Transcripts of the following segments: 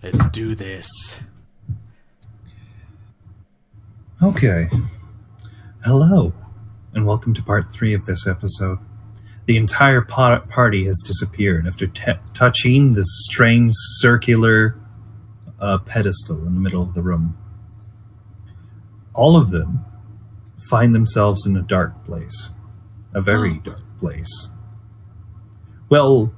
Let's do this. Okay. Hello, and welcome to part 3 of this episode. The entire party has disappeared after touching this strange circular pedestal in the middle of the room. All of them find themselves in a dark place. A very dark place. Well,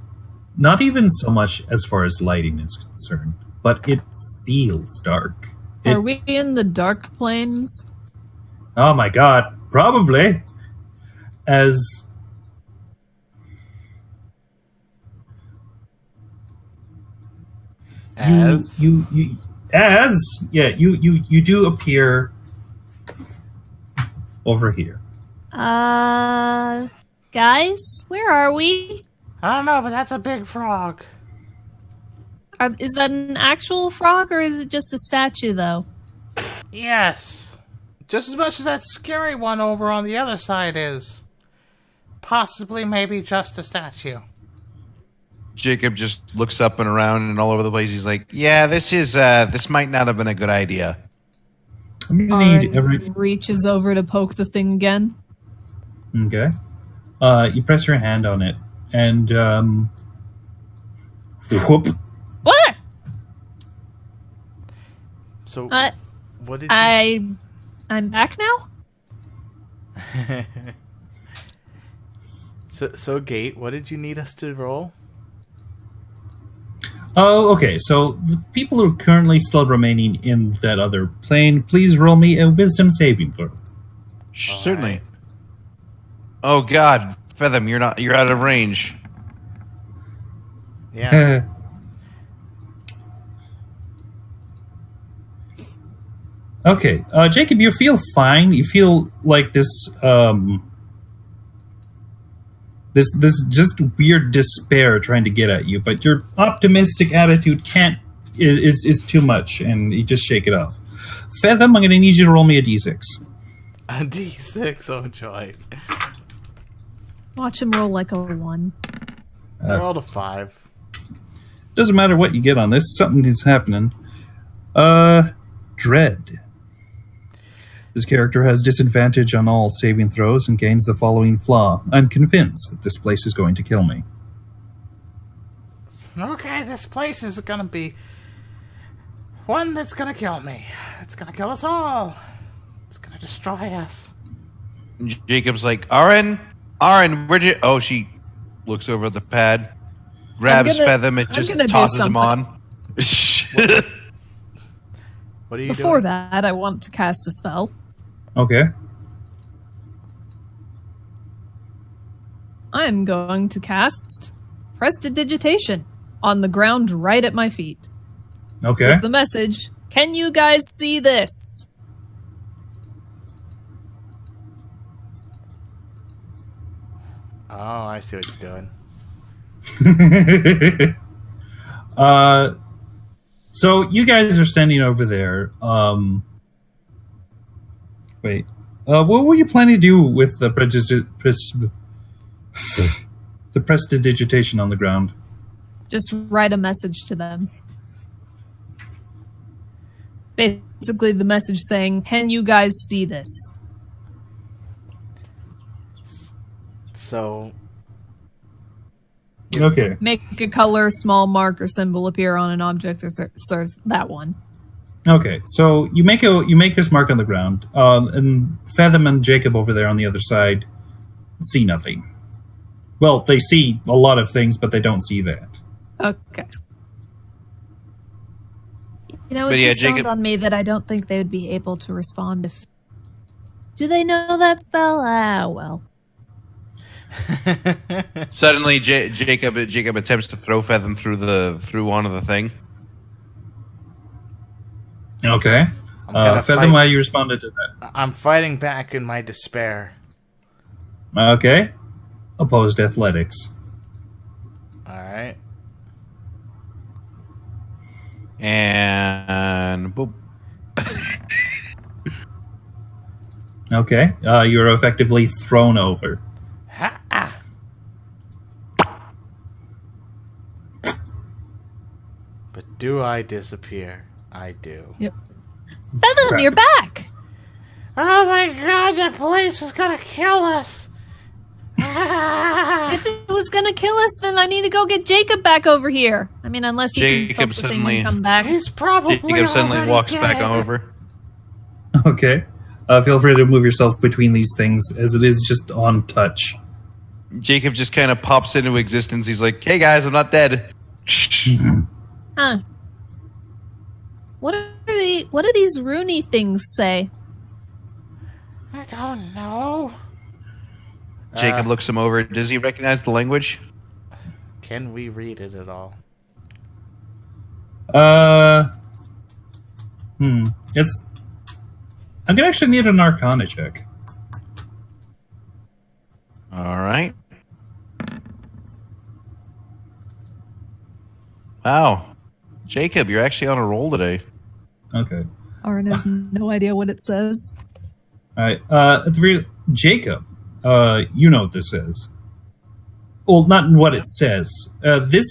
not even so much as far as lighting is concerned, but it feels dark. Are we in the dark plains? Oh my god, probably. As you do appear over here. Guys, where are we? I don't know, but that's a big frog. Is that an actual frog, or is it just a statue, though? Yes. Just as much as that scary one over on the other side is. Possibly, maybe just a statue. Jacob just looks up and around and all over the place. He's like, "Yeah, this might not have been a good idea." I'm gonna need reaches over to poke the thing again. Okay. You press your hand on it, and whoop. What? So, what did I'm back now? So Gate, what did you need us to roll? Oh, okay. So the people who are currently still remaining in that other plane, please roll me a wisdom saving throw. Certainly. Right. Oh God, Feathem, you're out of range. Yeah. Okay, Jacob, you feel fine. You feel like this just weird despair trying to get at you, but your optimistic attitude is too much, and you just shake it off. Feathem, I'm going to need you to roll me a d6. A D6, oh joy. Watch him roll like a 1. I rolled a 5. Doesn't matter what you get on this, something is happening. Dread. This character has disadvantage on all saving throws and gains the following flaw. I'm convinced that this place is going to kill me. Okay, this place is gonna be one that's gonna kill me. It's gonna kill us all. It's gonna destroy us. Jacob's like, Aaron, where'd you... Oh, she looks over at the pad, grabs Feathem, and just tosses him on. What are you Before doing? that, I want to cast a spell. Okay. I'm going to cast Prestidigitation on the ground right at my feet. Okay. With the message, can you guys see this? Oh, I see what you're doing. So you guys are standing over there. Wait. What were you planning to do with the prestidigitation on the ground? Just write a message to them. Basically, the message saying, can you guys see this? So... Okay. Make a color, small mark, or symbol appear on an object, or that one. Okay, so you make this mark on the ground, and Feathem and Jacob over there on the other side see nothing. Well, they see a lot of things, but they don't see that. Okay. You know, it just dawned on me that I don't think they would be able to respond if... Do they know that spell? Ah, well. Suddenly, Jacob attempts to throw Feathem through onto the thing. Okay. Feathem, why you responded to that? I'm fighting back in my despair. Okay. Opposed athletics. Alright. And... boop. Okay. You're effectively thrown over. But do I disappear? I do. Yep. Feather, you're back! Oh my god, the police was gonna kill us! If it was gonna kill us, then I need to go get Jacob back over here. I mean, unless he can poke the thing and come back. He's probably Jacob suddenly walks dead. back over. Okay. Feel free to move yourself between these things, as it is just on touch. Jacob just kind of pops into existence. He's like, "Hey guys, I'm not dead." Huh. What do these runey things say? I don't know. Jacob looks him over. Does he recognize the language? Can we read it at all? It's. I'm gonna actually need an Arcana check. All right. Wow, Jacob, you're actually on a roll today. Okay. Aaron has no idea what it says. All right. Jacob, you know what this is. Well, not what it says. This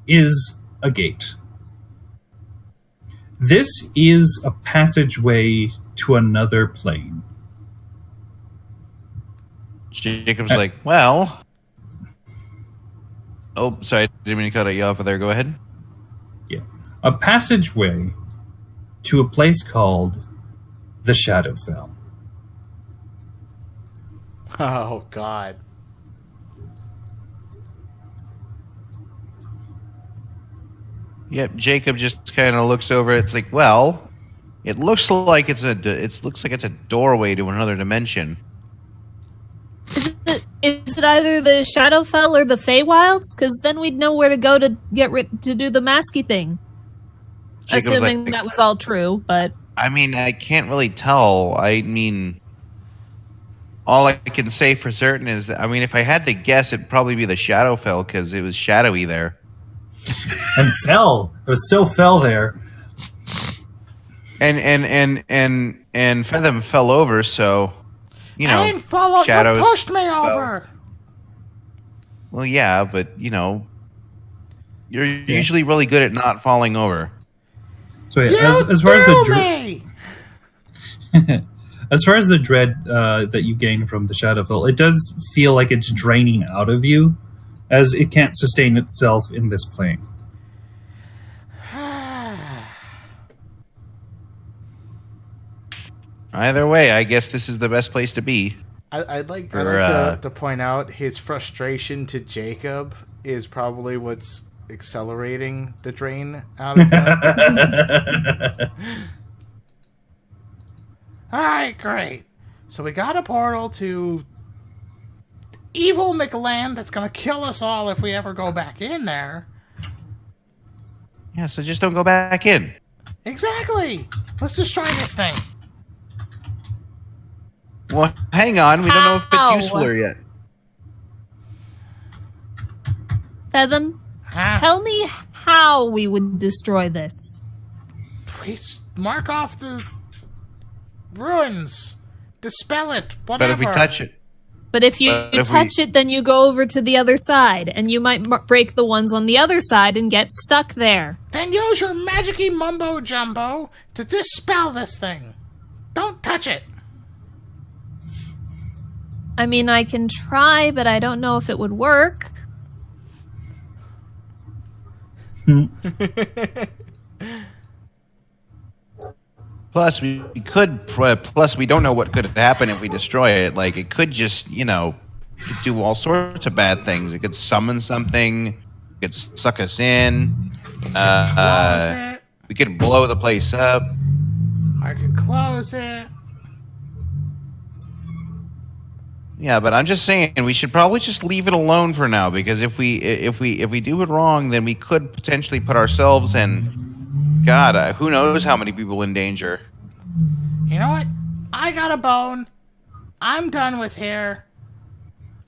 is a gate. This is a passageway to another plane. Jacob's like, well... Oh, sorry, didn't mean to cut you off there. Go ahead. Yeah. A passageway to a place called the Shadowfell. Oh, God. Yep, Jacob just kind of looks over. It's like, well, it looks like it's a doorway to another dimension. Is it either the Shadowfell or the Feywilds? Because then we'd know where to go to to do the masky thing. Jacob's Assuming like, that was all true, but I mean, I can't really tell. I mean, all I can say for certain is that, I mean, if I had to guess, it'd probably be the Shadowfell because it was shadowy there. And fell. It was so fell there. And Feather fell over, so you know. I didn't follow. Shadows You pushed me over. Well, yeah, but you know, you're usually really good at not falling over. So yeah, You as far as the me. as far as the dread that you gain from the Shadowfell, it does feel like it's draining out of you, as it can't sustain itself in this plane. Either way, I guess this is the best place to be. I'd like to point out his frustration to Jacob is probably what's accelerating the drain out of him. Alright, great. So we got a portal to evil MacLeod that's gonna kill us all if we ever go back in there. Yeah, so just don't go back in. Exactly! Let's just try this thing. Well, hang on. We don't know if it's useful or yet. Fathom, tell me how we would destroy this. Please mark off the ruins. Dispel it. Whatever. But if we touch it. But if you touch it, then you go over to the other side, and you might break the ones on the other side and get stuck there. Then use your magic-y mumbo-jumbo to dispel this thing. Don't touch it. I mean, I can try, but I don't know if it would work. Plus, we could. Plus, we don't know what could happen if we destroy it. Like, it could just, you know, do all sorts of bad things. It could summon something. It could suck us in. We could blow the place up. I could close it. Yeah, but I'm just saying we should probably just leave it alone for now, because if we do it wrong, then we could potentially put ourselves and God, who knows how many people in danger. You know what? I got a bone. I'm done with here.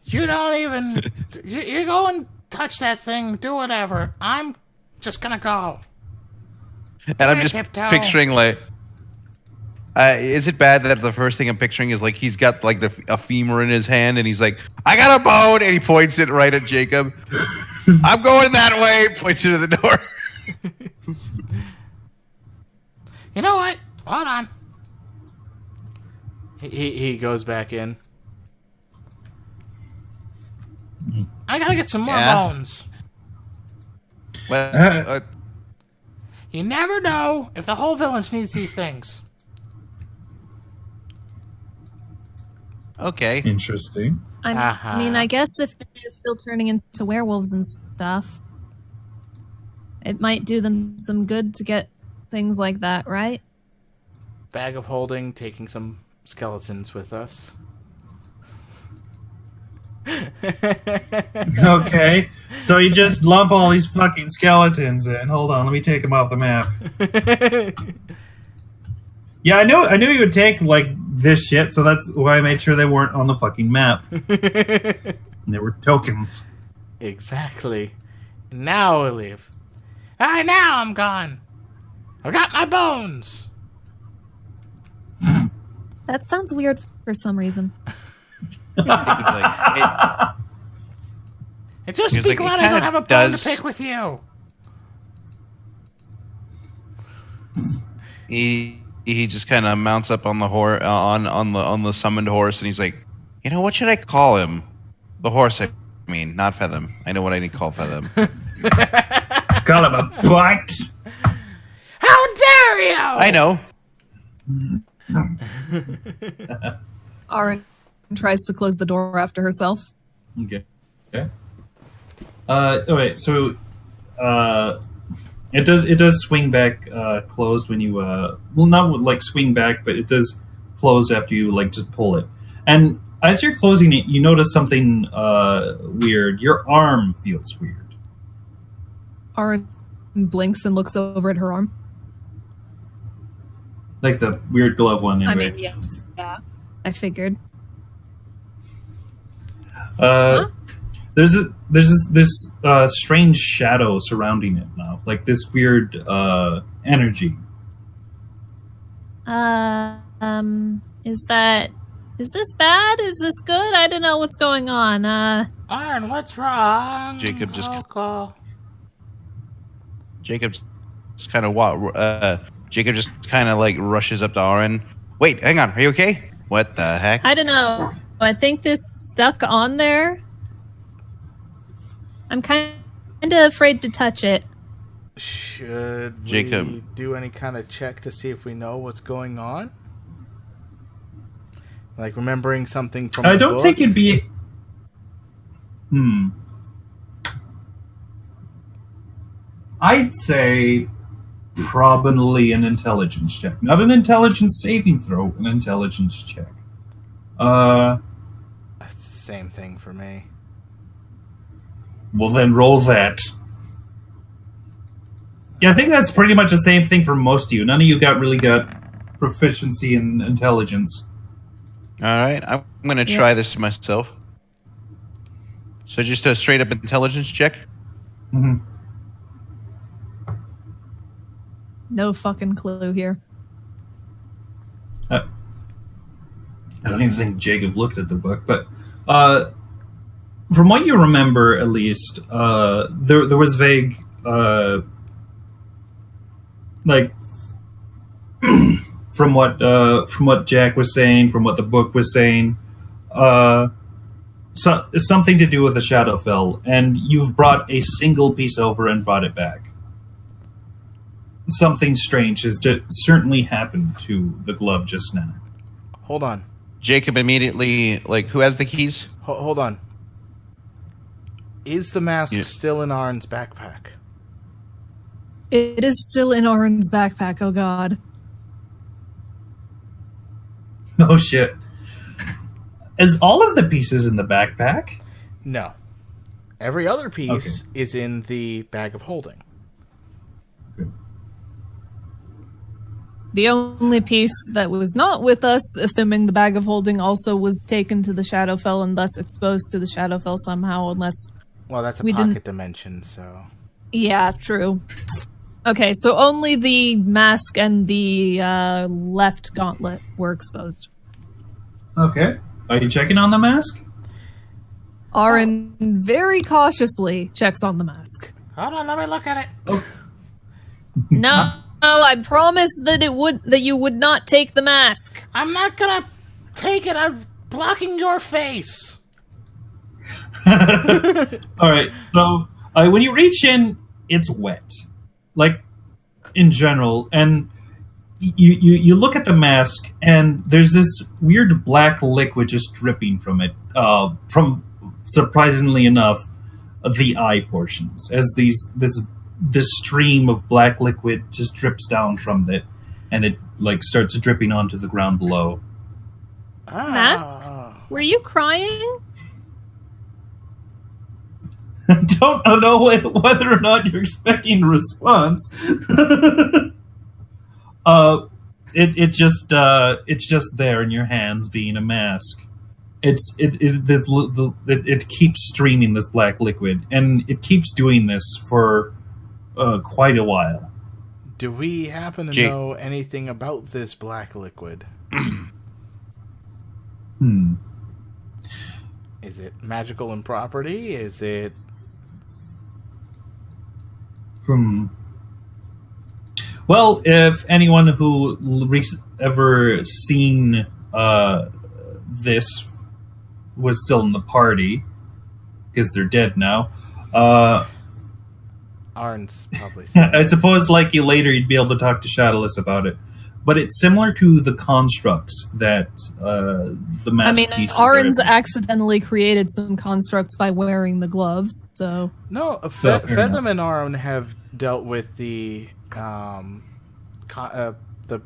You don't even. You go and touch that thing. Do whatever. I'm just gonna go. And I'm just picturing like. Is it bad that the first thing I'm picturing is like he's got like a femur in his hand and he's like, I got a bone, and he points it right at Jacob. I'm going that way. Points it to the door. You know what? Hold on. He goes back in. I gotta get some more bones. Well, You never know if the whole village needs these things. okay. Interesting. I mean, I guess if they're still turning into werewolves and stuff, it might do them some good to get things like that, right? Bag of holding, taking some skeletons with us. Okay, so you just lump all these fucking skeletons in. Hold on, let me take them off the map. Yeah, I knew you would take like this shit, so that's why I made sure they weren't on the fucking map. They were tokens. Exactly. Now we leave. Alright, now I'm gone. I got my bones. That sounds weird for some reason. He's like, And just He's be like, glad it I don't kinda have a bone does- to pick with you. he just kind of mounts up on the on the summoned horse, and he's like, you know, what should I call him? The horse, I mean, not Feathem. I know what I need to call Feathem. Call him a butt. How dare you! I know. Aaron tries to close the door after herself. Okay. Alright, so it does swing back closed when you well, not like swing back, but it does close after you like just pull it. And as you're closing it, you notice something weird. Your arm feels weird. Aaron blinks and looks over at her arm. Like the weird glove one anyway. I mean, yeah. I figured. There's this strange shadow surrounding it now, like this weird energy. Is this bad? Is this good? I don't know what's going on. Arn, what's wrong? Jacob just- Uncle. Jacob just kind of like rushes up to Aaron. Wait, hang on. Are you okay? What the heck? I don't know. I think this stuck on there. I'm kind of afraid to touch it. Should Jacob. we do any kind of check to see if we know what's going on? Like remembering something from I the don't book? think it'd be. I'd say probably an intelligence check, not an intelligence saving throw, an intelligence check. That's the same thing for me. Well, then roll that. Yeah, I think that's pretty much the same thing for most of you. None of you really got proficiency in intelligence. All right, I'm going to try this myself. So just a straight up intelligence check. Mm-hmm. No fucking clue here. I don't even think Jacob looked at the book, but from what you remember, at least, there was vague, like from what Jack was saying, from what the book was saying, something to do with the Shadowfell, and you've brought a single piece over and brought it back. Something strange has certainly happened to the glove just now. Hold on. Jacob immediately, like, who has the keys? Hold on. Is the mask Yeah. still in Arn's backpack? It is still in Aaron's backpack, oh god. Oh shit. Is all of the pieces in the backpack? No. Every other piece is in the bag of holding. The only piece that was not with us, assuming the bag of holding also was taken to the Shadowfell and thus exposed to the Shadowfell somehow, unless... Well, that's a We pocket didn't- dimension, so... Yeah, true. Okay, so only the mask and the left gauntlet were exposed. Okay. Are you checking on the mask? Aaron very cautiously checks on the mask. Hold on, let me look at it. No, I promised that you would not take the mask. I'm not gonna take it. I'm blocking your face. All right. So when you reach in, it's wet, like in general, and you look at the mask, and there's this weird black liquid just dripping from it. From surprisingly enough, the eye portions, as this stream of black liquid just drips down from it, and it like starts dripping onto the ground below. Mask? Were you crying? I don't know whether or not you're expecting a response. It's just there in your hands, being a mask. It keeps streaming this black liquid, and it keeps doing this for quite a while. Do we happen to know anything about this black liquid? Is it magical in property? Is it... Well, if anyone who ever seen this was still in the party, because they're dead now, Arn's probably seen I suppose, like you later, you'd be able to talk to Shadowless about it. But it's similar to the constructs that the mask pieces Arn's are. accidentally created some constructs by wearing the gloves, so... No, fair Featherman and Arn have dealt with the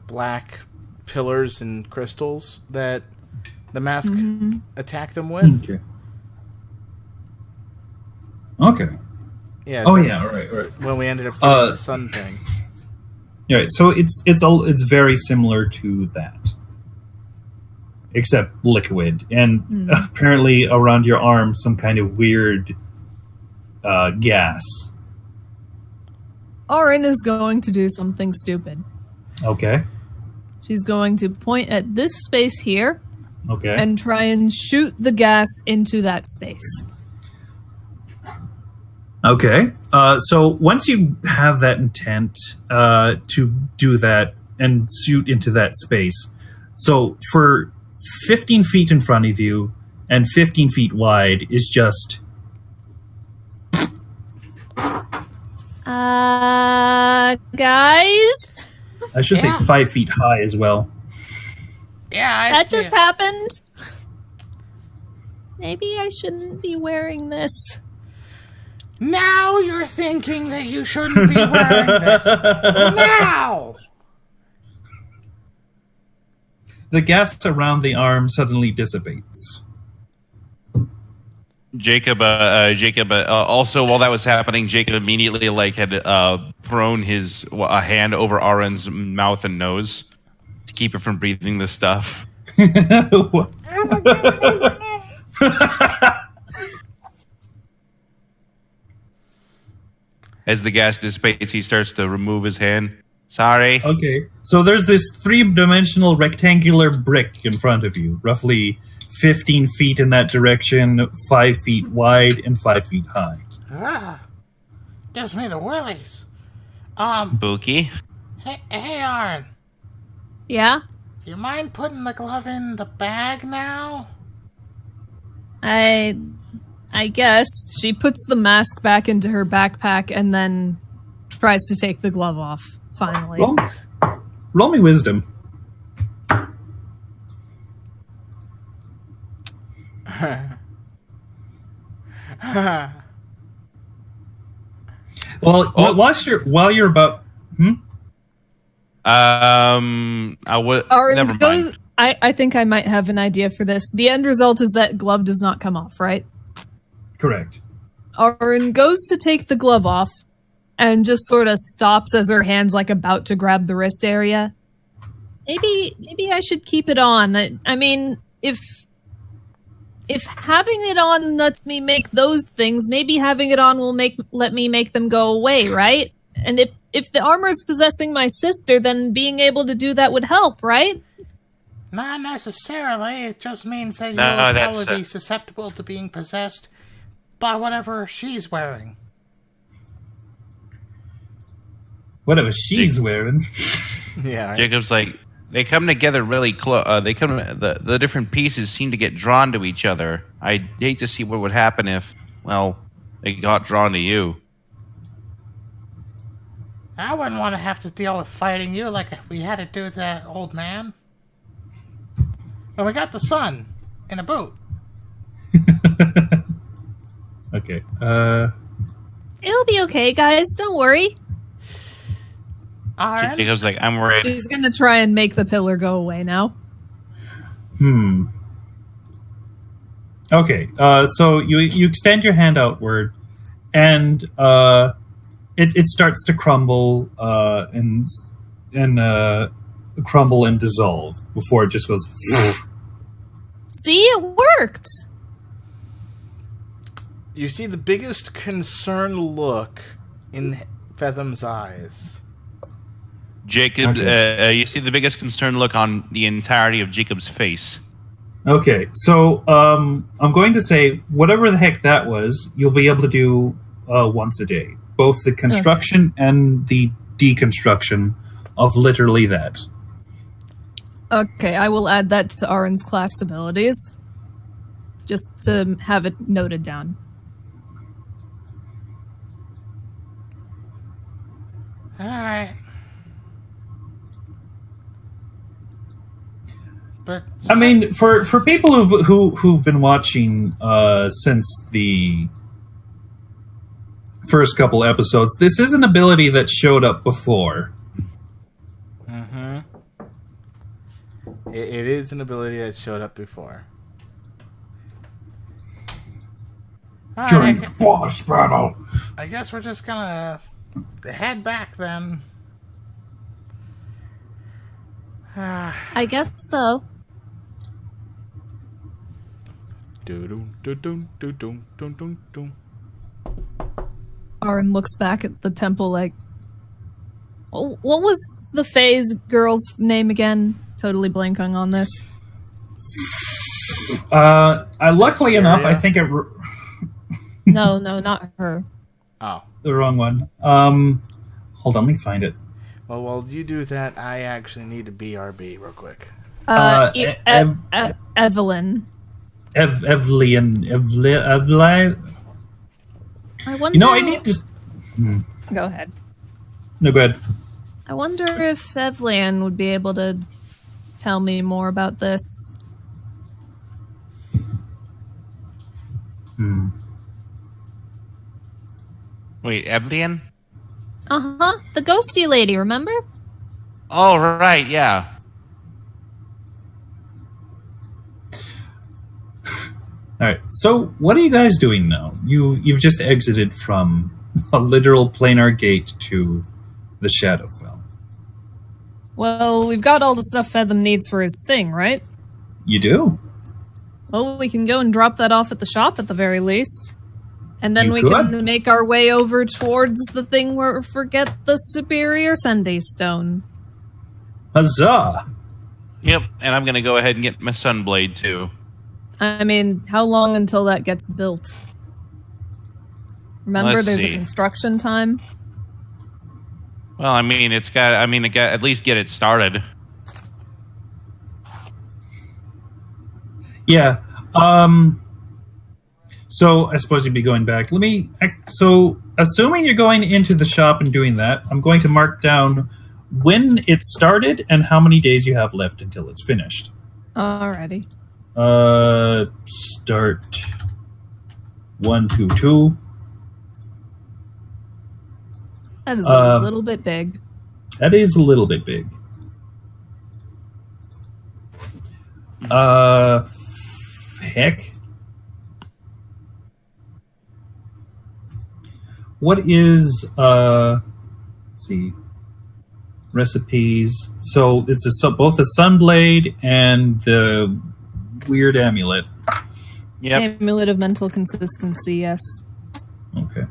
black pillars and crystals that the mask attacked him with. Okay. Yeah. Oh yeah. Right. When we ended up doing the sun thing. Yeah. So it's very similar to that, except liquid, and apparently around your arm some kind of weird gas. Arn is going to do something stupid. Okay. She's going to point at this space here. Okay. And try and shoot the gas into that space. Okay. So once you have that intent to do that and shoot into that space, so for 15 feet in front of you and 15 feet wide is just... Guys? I should say 5 feet high as well. Yeah, that just happened. Maybe I shouldn't be wearing this. Now you're thinking that you shouldn't be wearing this. Now! The gas around the arm suddenly dissipates. Jacob, also while that was happening, Jacob immediately had thrown his hand over Aron's mouth and nose to keep it from breathing the stuff. As the gas dissipates, he starts to remove his hand. Sorry. Okay. So there's this 3-dimensional rectangular brick in front of you, roughly 15 feet in that direction, 5 feet wide, and 5 feet high. Gives me the willies. Spooky. Hey, Arn. Yeah? Do you mind putting the glove in the bag now? I guess. She puts the mask back into her backpack and then tries to take the glove off, finally. Roll me wisdom. While you're about... I would... Never mind. I think I might have an idea for this. The end result is that glove does not come off, right? Correct. Arn goes to take the glove off and just sort of stops as her hand's about to grab the wrist area. Maybe I should keep it on. I mean, if having it on lets me make those things, maybe having it on will let me make them go away, right? And if the armor's possessing my sister, then being able to do that would help, right? Not necessarily. It just means that you'll probably be susceptible to being possessed by whatever she's wearing. Whatever she's wearing. Yeah. Right? Jacob's like, they come together really close. The different pieces seem to get drawn to each other. I'd hate to see what would happen if, well, they got drawn to you. I wouldn't want to have to deal with fighting you like we had to do with that old man. But we got the sun in a boot. Okay. It'll be okay, guys. Don't worry. Alright. Jacob's like, I'm worried. He's gonna try and make the pillar go away now. Okay. So you extend your hand outward, and it starts to crumble and crumble and dissolve before it just goes. See, it worked. You see the biggest concerned look in Fetham's eyes. Jacob, Okay. you see the biggest concern look on the entirety of Jacob's face. Okay, so I'm going to say whatever the heck that was, you'll be able to do once a day, both the construction and the deconstruction of literally that. Okay, I will add that to Arin's class abilities. Just to have it noted down. Alright. But I mean, for people who've been watching since the first couple episodes, this is an ability that showed up before. it is an ability that showed up before. During Alright, the boss battle. I guess we're just gonna head back then. I guess so. Arin looks back at the temple like, oh, what was the phase girl's name again? Totally blanking on this. Luckily enough, I think No, not her. Oh. the wrong one. Hold on, let me find it. Well, while you do that, I actually need to BRB real quick. Evelyn. Evelyn. I wonder. You know, I need to. Go ahead. No, go ahead. I wonder if Evelyn would be able to tell me more about this. Wait, Evelyn? Uh-huh. The ghosty lady, remember? Oh, right, yeah. All right. So, what are you guys doing now? You've just exited from a literal planar gate to the Shadowfell. Well, we've got all the stuff Fetham needs for his thing, right? You do? Well, we can go and drop that off at the shop at the very least. And then You we could. can make our way over towards the thing where forget the Superior Sunday Stone. Huzzah! Yep, and I'm going to go ahead and get my Sunblade, too. I mean, how long until that gets built? Remember, Let's there's see. a construction time. Well, I mean, it got at least get it started. Yeah. So I suppose you'd be going back. So assuming you're going into the shop and doing that, I'm going to mark down when it started and how many days you have left until it's finished. Alrighty. Start 122. That is a little bit big. That is a little bit big. Heck. What is, let's see, recipes. So it's both a Sunblade and the weird amulet. Yep. Amulet of mental consistency, yes. Okay.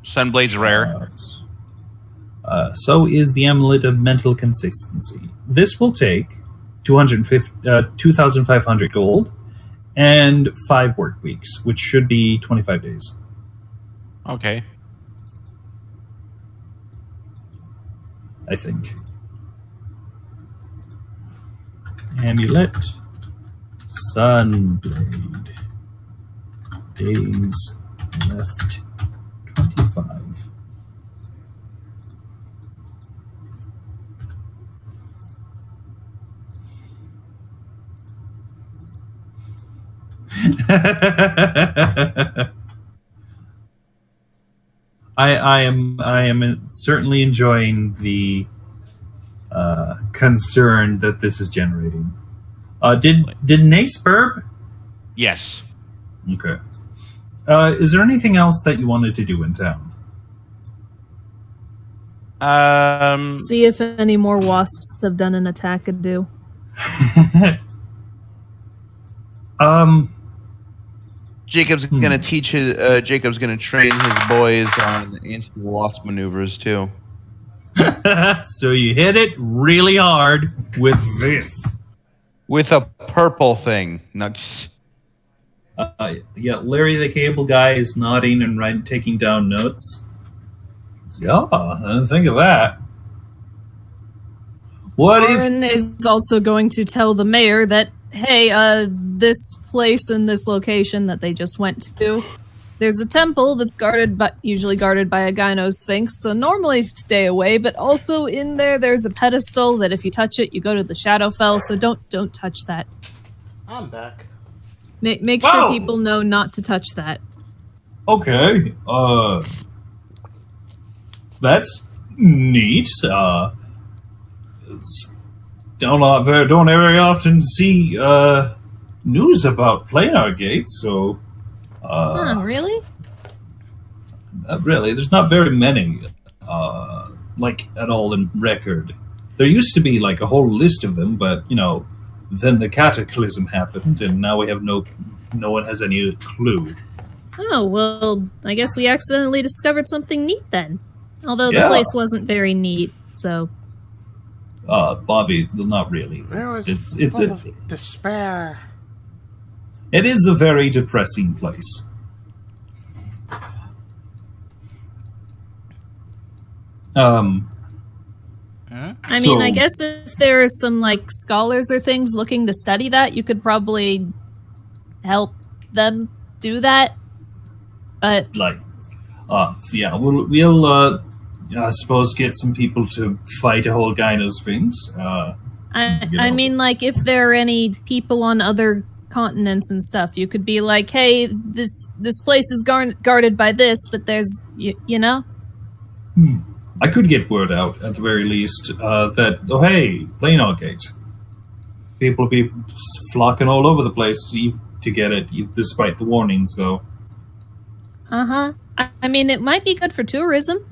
Sunblade's rare. So is the amulet of mental consistency. This will take 2,500 gold and 5 work weeks, which should be 25 days. Okay. I think. Amulet. Sunblade. Days left 25. I am certainly enjoying the concern that this is generating. Did Nace burp? Yes. Okay. Is there anything else that you wanted to do in town? See if any more wasps have done an attack and do. Jacob's gonna teach his. Jacob's gonna train his boys on anti-wasp maneuvers too. So you hit it really hard with this. With a purple thing. No, just... Yeah, Larry the Cable Guy is nodding and taking down notes. Yeah, I didn't think of that. What Warren is also going to tell the mayor that, hey, this place and this location that they just went to, there's a temple that's usually guarded by a gyno sphinx, so normally stay away, but also in there's a pedestal that if you touch it, you go to the Shadowfell, so don't touch that. I'm back. Make sure people know not to touch that. Okay, that's neat. Don't very often see news about Planar Gate, so Really? really, there's not very many at all in record. There used to be like a whole list of them, but then the cataclysm happened, and now we have no one has any clue. Oh, well, I guess we accidentally discovered something neat then. Although the place wasn't very neat, so... Bobby, not really. There was it's full of despair. It is a very depressing place. I mean, I guess if there are some, scholars or things looking to study that, you could probably help them do that. But... yeah, we'll I suppose get some people to fight a whole gyno sphinx. I mean, if there are any people on other continents and stuff, you could be like, hey, this place is guarded by this, but there's, I could get word out, at the very least, that, hey, Planar Gate. People be flocking all over the place to get it, despite the warnings, though. Uh-huh. I mean, it might be good for tourism.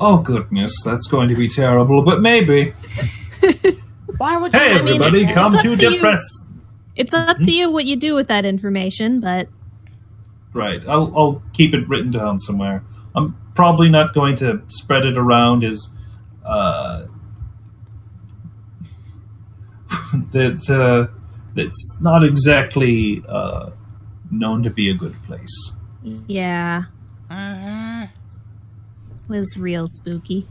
Oh, goodness, that's going to be terrible, but maybe. Why would you? Hey, everybody, come to depress. It's up to you what you do with that information, but... Right, I'll keep it written down somewhere. I'm probably not going to spread it around as... it's not exactly known to be a good place. Yeah. Mm-hmm. It was real spooky.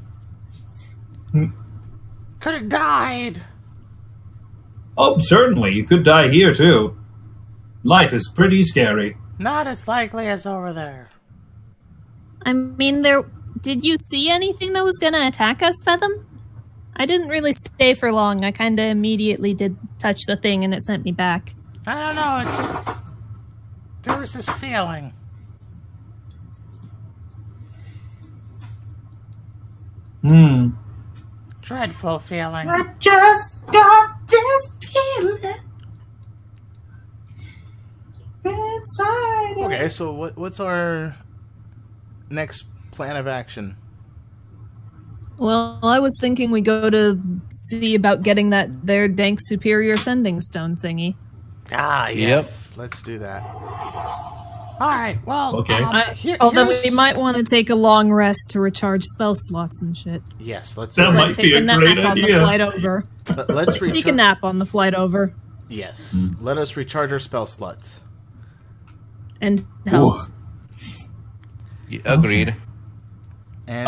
Could have died. Oh, certainly. You could die here, too. Life is pretty scary. Not as likely as over there. I mean, did you see anything that was going to attack us, Fetham? I didn't really stay for long. I kind of immediately did touch the thing and it sent me back. I don't know, it's just... There was this feeling. Dreadful feeling. I just got this feeling inside. Okay, so what's our next plan of action? Well, I was thinking we go to see about getting their dank superior sending stone thingy. Ah, yes. Let's do that. All right, well... Okay. Although we might want to take a long rest to recharge spell slots and shit. Yes, let's... That might take be a nap great on idea. the flight over. Let's Take a nap on the flight over. Yes. Let us recharge our spell slots. And health. Agreed. And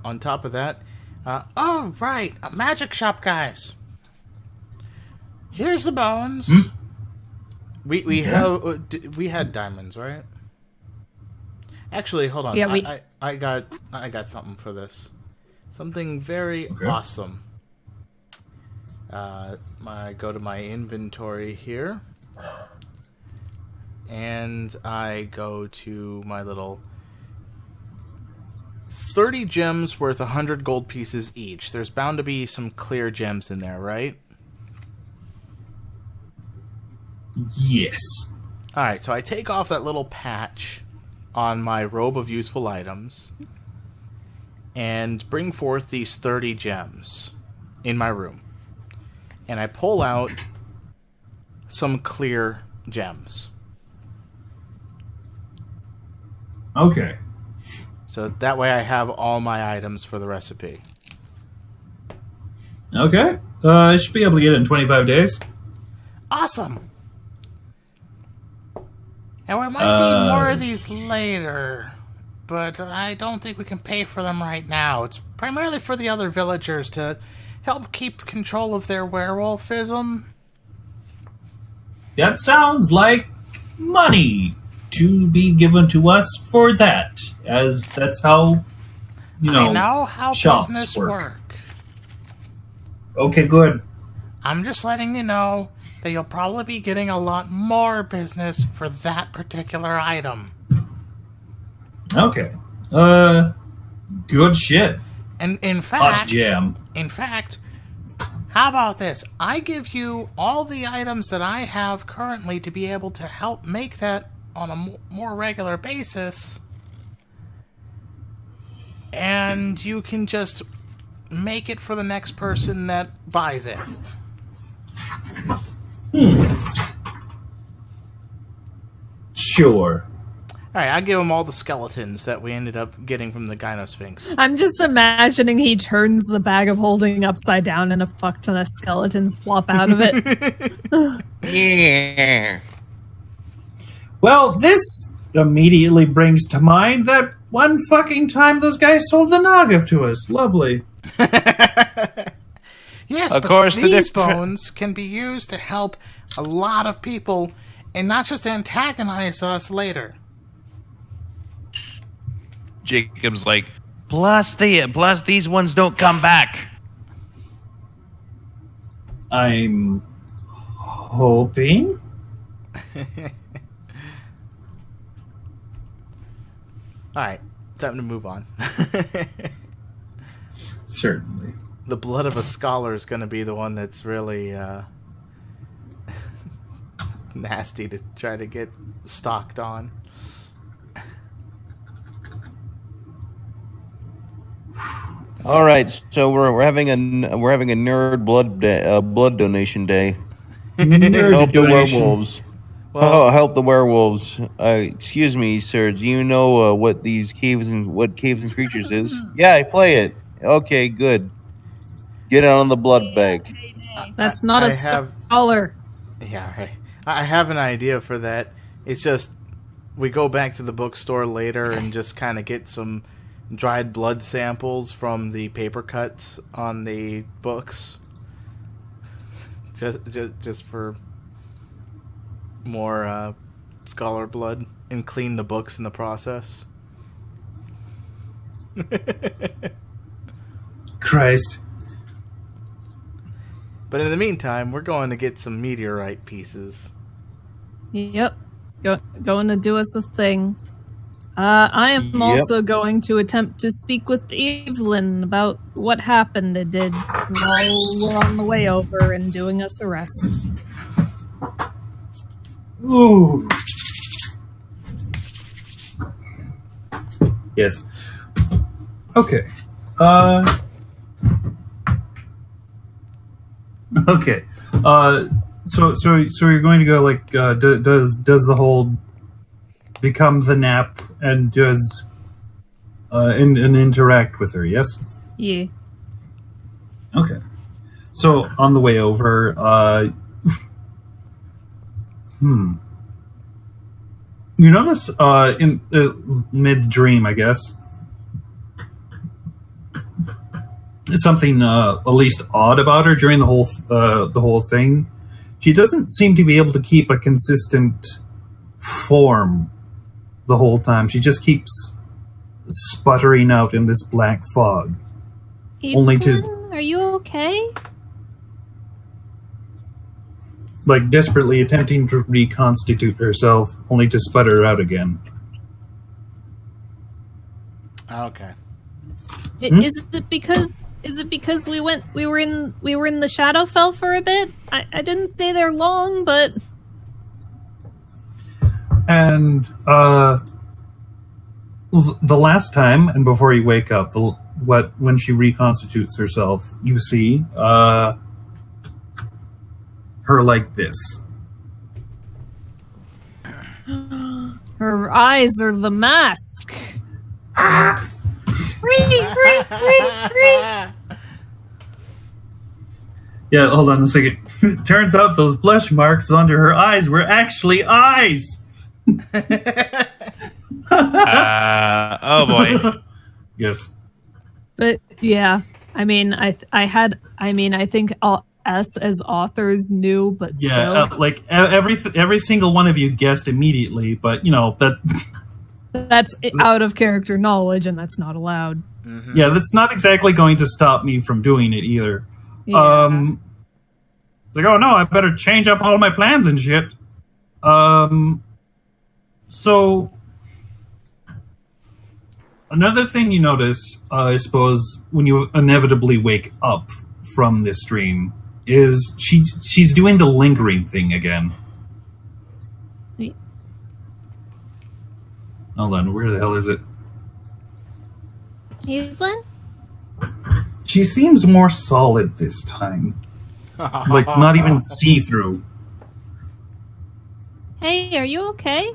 on top of that, oh, right, magic shop guys. Here's the bones. We had diamonds, right? Actually, hold on. Yeah, I got something for this. Something very awesome. I go to my inventory here, and I go to my little 30 gems worth 100 gold pieces each. There's bound to be some clear gems in there, right? Yes. Alright, so I take off that little patch on my robe of useful items and bring forth these 30 gems in my room. And I pull out some clear gems. Okay. So that way I have all my items for the recipe. Okay. I should be able to get it in 25 days. Awesome! And we might need more of these later, but I don't think we can pay for them right now. It's primarily for the other villagers to help keep control of their werewolfism. That sounds like money to be given to us for that, as that's how, I know how shops business work. Okay, good. I'm just letting you know that you'll probably be getting a lot more business for that particular item. Okay. Good shit. And in Hot fact, jam. How about this? I give you all the items that I have currently to be able to help make that on a more regular basis. And you can just make it for the next person that buys it. Sure. Alright, I give him all the skeletons that we ended up getting from the Gynosphinx. I'm just imagining he turns the bag of holding upside down and a fuck ton of skeletons plop out of it. Yeah. Well, this immediately brings to mind that one fucking time those guys sold the Nagav to us. Lovely. Yes, Of but course, these bones can be used to help a lot of people and not just antagonize us later. Jacob's like, plus these ones don't come back. I'm hoping. Alright, time to move on. Certainly. The blood of a scholar is going to be the one that's really nasty to try to get stocked on. All right, so we're having a nerd blood donation day. Nerd Help the donation. werewolves. Well, Help the werewolves. Excuse me, sir. Do you know what caves and creatures is? Yeah, I play it. Okay, good. Get on the blood bag. That's not I a have- scholar. yeah, right. I have an idea for that. It's just we go back to the bookstore later and just kind of get some dried blood samples from the paper cuts on the books. Just for more scholar blood and clean the books in the process. Christ. But in the meantime, we're going to get some meteorite pieces. Yep. Going to do us a thing. I am also going to attempt to speak with Evelyn about what happened to did while we're on the way over and doing us a rest. Ooh. Yes. Okay. Okay. So you're going to go like does the whole become the nap and does and interact with her? Yes. Yeah. Okay. So on the way over, you notice in mid dream, I guess, something at least odd about her during the whole thing. She doesn't seem to be able to keep a consistent form the whole time. She just keeps sputtering out in this black fog. Evelyn, are you okay? Like desperately attempting to reconstitute herself, only to sputter out again. Okay. Is it because we were in the Shadowfell for a bit? I didn't stay there long, but And the last time, and before you wake up, when she reconstitutes herself, you see her like this. her eyes are the mask. Yeah, hold on a second. Turns out those blush marks under her eyes were actually eyes. Oh boy. Yes. But yeah, I mean, I think all us as authors knew, but Yeah, still, like every single one of you guessed immediately, but that's out of character knowledge, and that's not allowed. Mm-hmm. yeah, that's not exactly going to stop me from doing it either. Yeah. It's like, oh no, I better change up all my plans and shit. So another thing you notice, I suppose, when you inevitably wake up from this dream, is she's doing the lingering thing again. Wait. Hold on, where the hell is it? Evelyn? She seems more solid this time. Like, not even see-through. Hey, are you okay?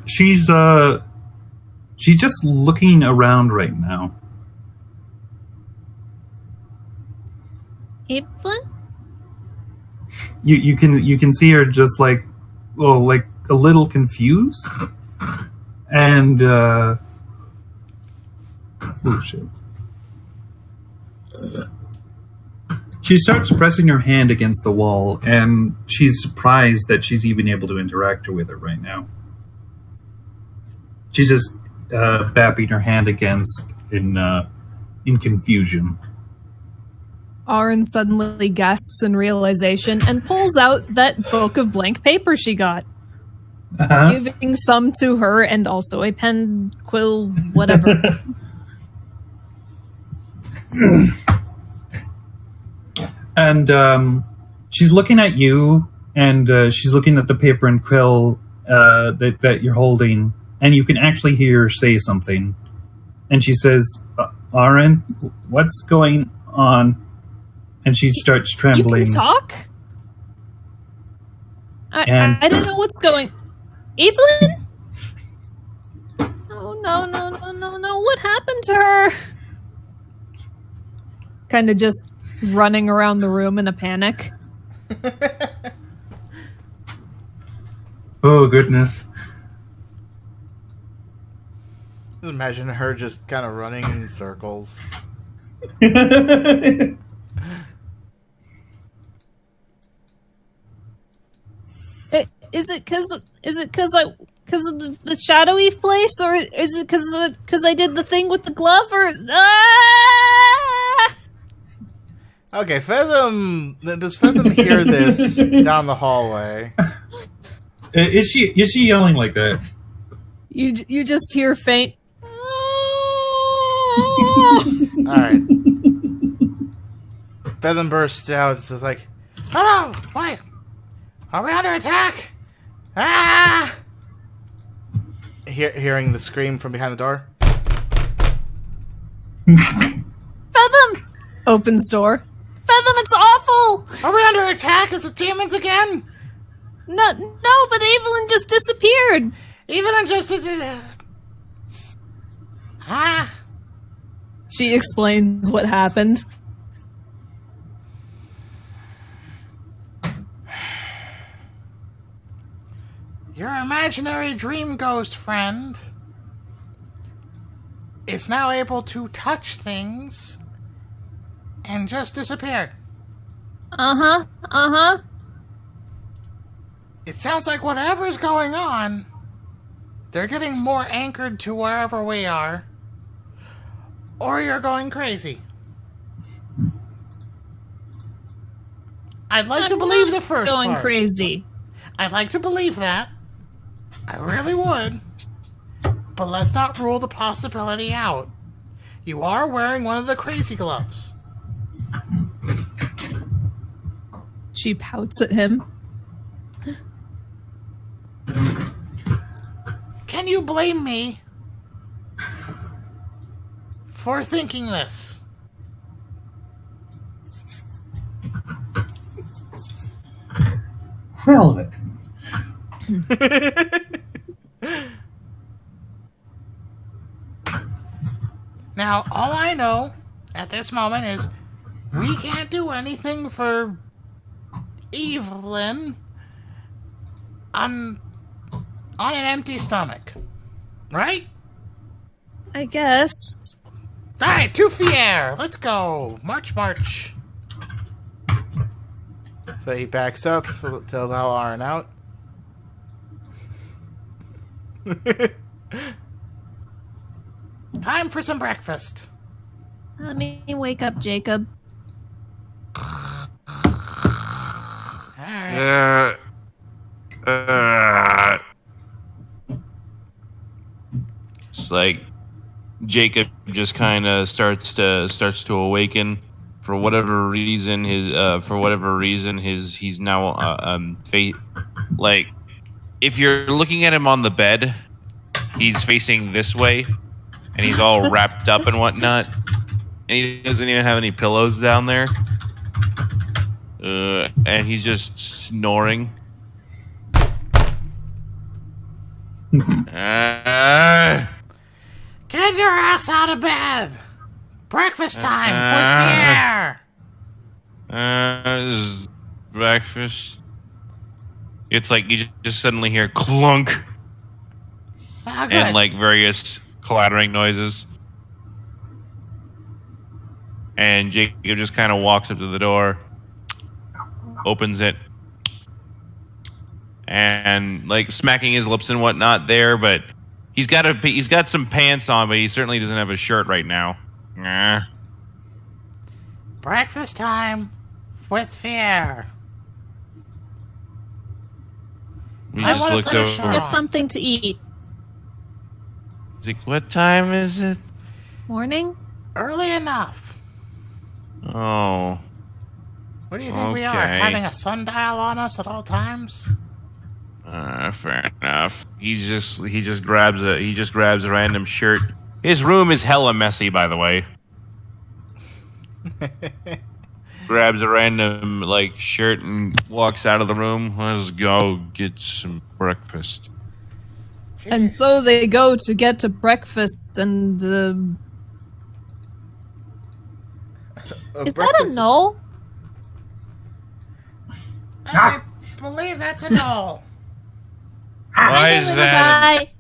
She's just looking around right now. Evelyn? You can see her just like, well, like a little confused. And oh shit. She starts pressing her hand against the wall, and she's surprised that she's even able to interact with it right now. She's just bapping her hand against in confusion. Aaron suddenly gasps in realization and pulls out that book of blank paper she got, giving some to her and also a pen, quill, whatever. And she's looking at you, and she's looking at the paper and quill that you're holding, and you can actually hear her say something. And she says, Aaron, what's going on? And she starts trembling. You can talk? And- I don't know what's going... Evelyn? Oh, no. What happened to her? Kind of just running around the room in a panic. Oh, goodness. Imagine her just kind of running in circles. Is it because of the shadowy place, or is it because I did the thing with the glove, or Okay, does Fathom hear this down the hallway? Is she yelling like that? You just hear faint. Alright. Fathom bursts out and says like, "Hello, wait, are we under attack? Ah!" Hearing the scream from behind the door. Fathom opens door. Fathom, it's awful. Are we under attack? Is it demons again? No, but Evelyn just disappeared. Even just She explains what happened. Your imaginary dream ghost friend is now able to touch things and just disappeared. It sounds like whatever's going on, they're getting more anchored to wherever we are, or you're going crazy. I'd like to believe the first Going part. crazy. I'd like to believe that. I really would. But let's not rule the possibility out. You are wearing one of the crazy gloves. She pouts at him. Can you blame me for thinking this? Well then. Now, all I know at this moment is we can't do anything for Evelyn on an empty stomach. Right? I guess. Alright, to Fier. Let's go. March, march. So he backs up to allow Aaron out. Time for some breakfast. Let me wake up, Jacob. Alright. It's like Jacob just kind of starts to awaken. For whatever reason, he's now like if you're looking at him on the bed, he's facing this way, and he's all wrapped up and whatnot, and he doesn't even have any pillows down there, and he's just snoring. Get your ass out of bed! Breakfast time with Fier! This is breakfast. It's like you just suddenly hear clunk Ah, good. and like various clattering noises. And Jacob just kind of walks up to the door, opens it, and like smacking his lips and whatnot there, but he's got some pants on, but he certainly doesn't have a shirt right now. Breakfast time with Fier. He I just wanna looks put a over. shirt Get on. something to eat. He's like, "What time is it?" Morning? Early enough. Oh, What do you think we are? Okay. Having a sundial on us at all times? fair enough. He just grabs a random shirt. His room is hella messy, by the way. Grabs a random like shirt and walks out of the room. Let's go get some breakfast. And so they go to get to breakfast, and is that a null? I believe that's a no. Why is Little that? guy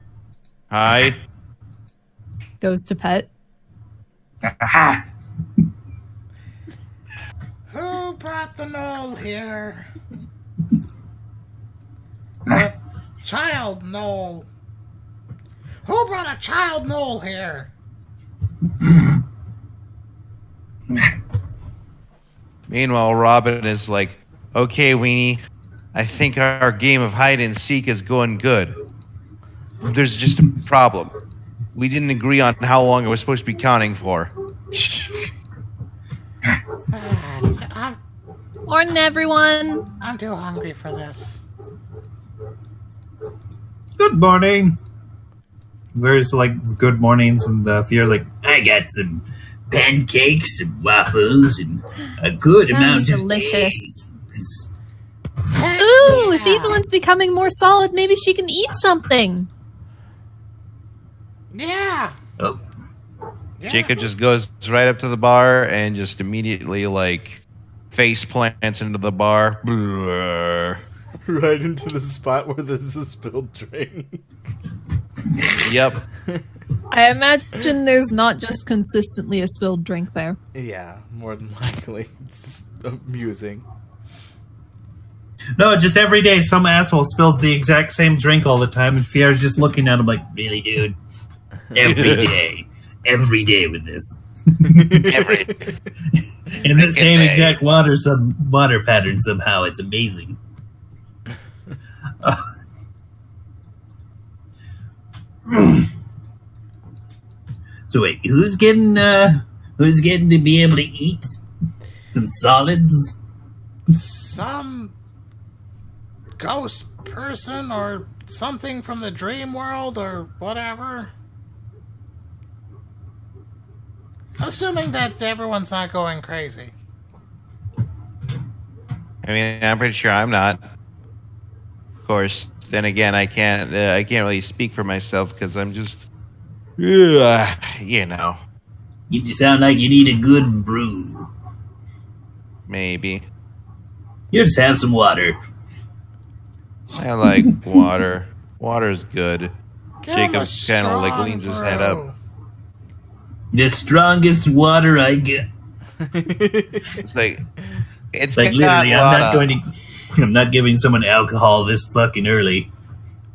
Hi. goes to pet. Aha! Who brought the knoll here? The child knoll. Who brought a child knoll here? Meanwhile, Robin is like, "Okay, Weenie, I think our game of hide and seek is going good. There's just a problem. We didn't agree on how long it was supposed to be counting for." Morning, everyone. I'm too hungry for this. Good morning. There's like good mornings, and Fier's like, I got some pancakes and waffles and a good Sounds amount delicious. of. Ooh, if Evelyn's becoming more solid, maybe she can eat something. Yeah. Oh, Yeah. Jacob just goes right up to the bar and just immediately like face plants into the bar. Right into the spot where there's a spilled drink. Yep. I imagine there's not just consistently a spilled drink there. Yeah, more than likely. It's just amusing. No, just every day some asshole spills the exact same drink all the time, and Fierre's just looking at him like, really, dude? Every day. Every day with this. Every In the same day. exact water pattern somehow. It's amazing. So wait, who's getting to be able to eat some solids? Some ghost person or something from the dream world or whatever. Assuming that everyone's not going crazy. I mean, I'm pretty sure I'm not. Of course, then again, I can't really speak for myself because I'm just, you know, You sound like you need a good brew. maybe. You just have some water. I like water. Water's good. Give him Jacob a kind of like strong leans his head up. brew. The strongest water I get. It's like, it's Like got literally, a I'm lot not of- going to. I'm not giving someone alcohol this fucking early.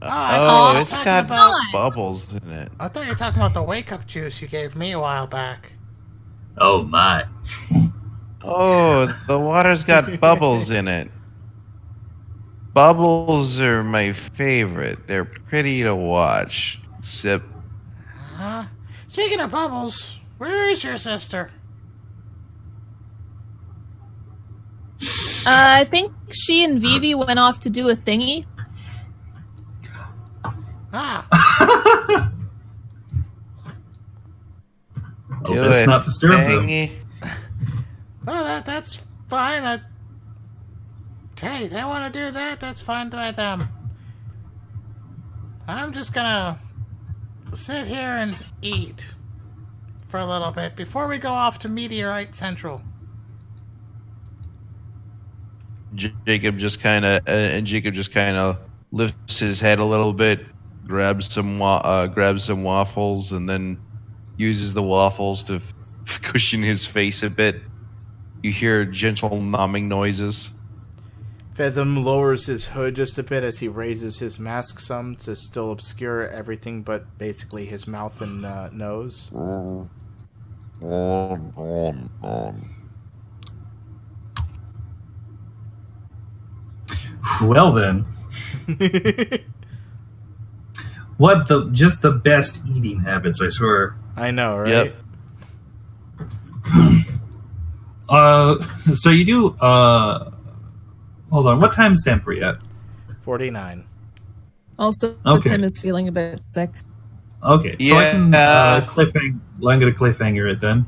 I Oh, thought it's you were got talking about- bubbles in it. I thought you were talking about the wake-up juice you gave me a while back. Oh my! Oh, the water's got bubbles in it. Bubbles are my favorite. They're pretty to watch. Sip. Huh? Speaking of bubbles, where is your sister? I think she and Vivi went off to do a thingy. Ah, Oh, let's not disturb them. thingy. well, that's fine. Hey, they want to do that, that's fine by them. I'm just gonna sit here and eat for a little bit before we go off to Meteorite Central. Jacob just kind of lifts his head a little bit, grabs some waffles, and then uses the waffles to cushion his face a bit. You hear gentle numbing noises. Fathom lowers his hood just a bit as he raises his mask some to still obscure everything but basically his mouth and nose. Well then, just the best eating habits, I swear. I know, right? Yep. So you do. Hold on. What time stamp are you at? 49. Also, Okay. Tim is feeling a bit sick. Okay, so I can Yeah. I'm going to cliffhanger it then.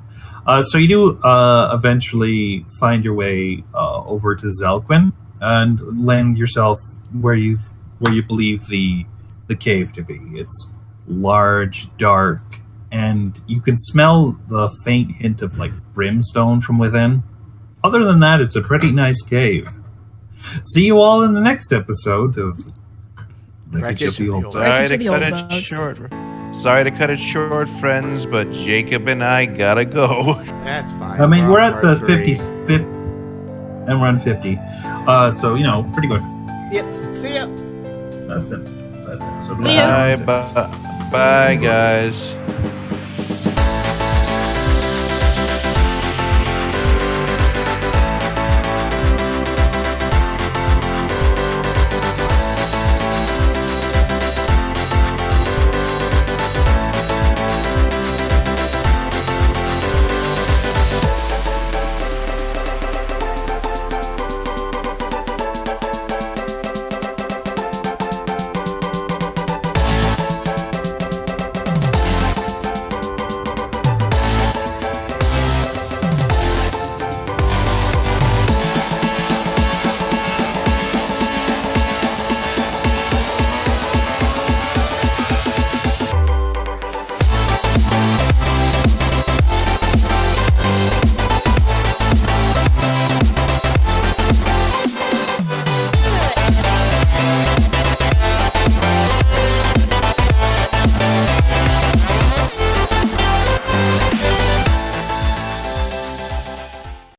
So you do eventually find your way over to Zelquin and land yourself where you believe the cave to be. It's large, dark, and you can smell the faint hint of like brimstone from within. Other than that, it's a pretty nice cave. See you all in the next episode of Wreckage of the Old Sorry Wreckage to of the cut Old it Boats. short. Sorry to cut it short, friends, but Jacob and I gotta go. That's fine. I mean, we're on at the part 3. 50, and we're on 50. So, pretty good. Yep. See ya. That's it. Last episode. See ya. Bye, bye, guys.